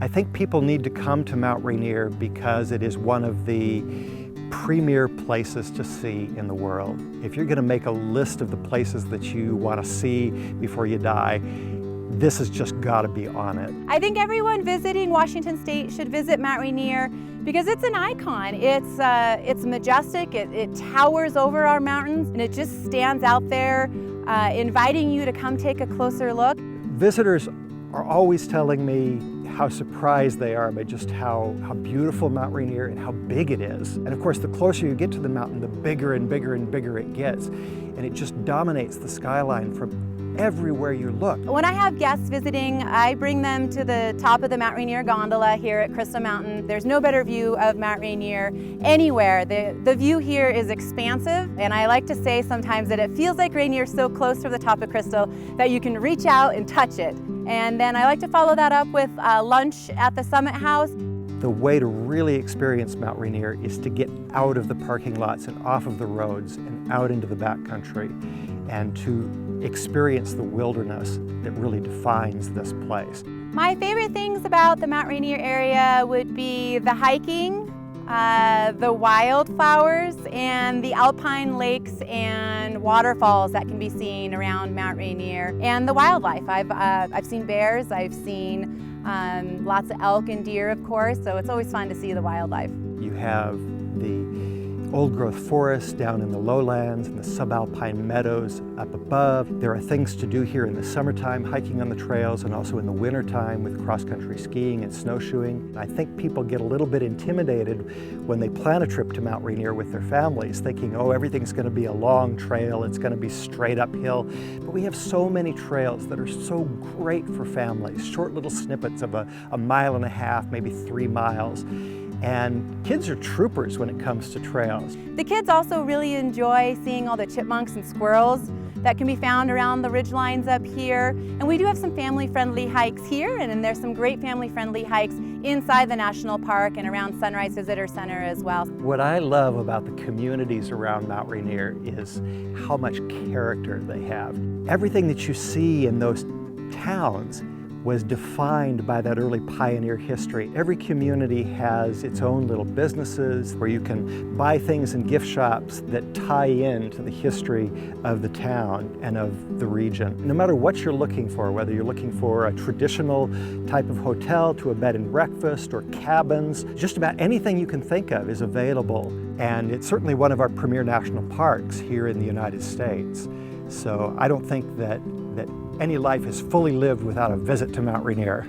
I think people need to come to Mount Rainier because it is one of the premier places to see in the world. If you're going to make a list of the places that you want to see before you die, this has just got to be on it. I think everyone visiting Washington State should visit Mount Rainier because it's an icon. It's majestic, it towers over our mountains, and it just stands out there, inviting you to come take a closer look. Visitors are always telling me how surprised they are by just how beautiful Mount Rainier and how big it is. And of course, the closer you get to the mountain, the bigger and bigger and bigger it gets. And it just dominates the skyline from everywhere you look. When I have guests visiting, I bring them to the top of the Mount Rainier gondola here at Crystal Mountain. There's no better view of Mount Rainier anywhere. The view here is expansive, and I like to say sometimes that it feels like Rainier is so close from the top of Crystal that you can reach out and touch it. And then I like to follow that up with lunch at the Summit House. The way to really experience Mount Rainier is to get out of the parking lots and off of the roads and out into the backcountry and to experience the wilderness that really defines this place. My favorite things about the Mount Rainier area would be the hiking, the wildflowers, and the alpine lakes and waterfalls that can be seen around Mount Rainier, and the wildlife. I've seen bears, I've seen lots of elk and deer, of course, so it's always fun to see the wildlife. You have the old-growth forests down in the lowlands and the subalpine meadows up above. There are things to do here in the summertime, hiking on the trails, and also in the wintertime with cross-country skiing and snowshoeing. I think people get a little bit intimidated when they plan a trip to Mount Rainier with their families, thinking, oh, everything's going to be a long trail, it's going to be straight uphill. But we have so many trails that are so great for families, short little snippets of a mile and a half, maybe 3 miles. And kids are troopers when it comes to trails. The kids also really enjoy seeing all the chipmunks and squirrels that can be found around the ridgelines up here. And we do have some family-friendly hikes here, and then there's some great family-friendly hikes inside the National Park and around Sunrise Visitor Center as well. What I love about the communities around Mount Rainier is how much character they have. Everything that you see in those towns was defined by that early pioneer history. Every community has its own little businesses where you can buy things in gift shops that tie into the history of the town and of the region. No matter what you're looking for, whether you're looking for a traditional type of hotel to a bed and breakfast or cabins, just about anything you can think of is available. And it's certainly one of our premier national parks here in the United States. So I don't think that any life is fully lived without a visit to Mount Rainier.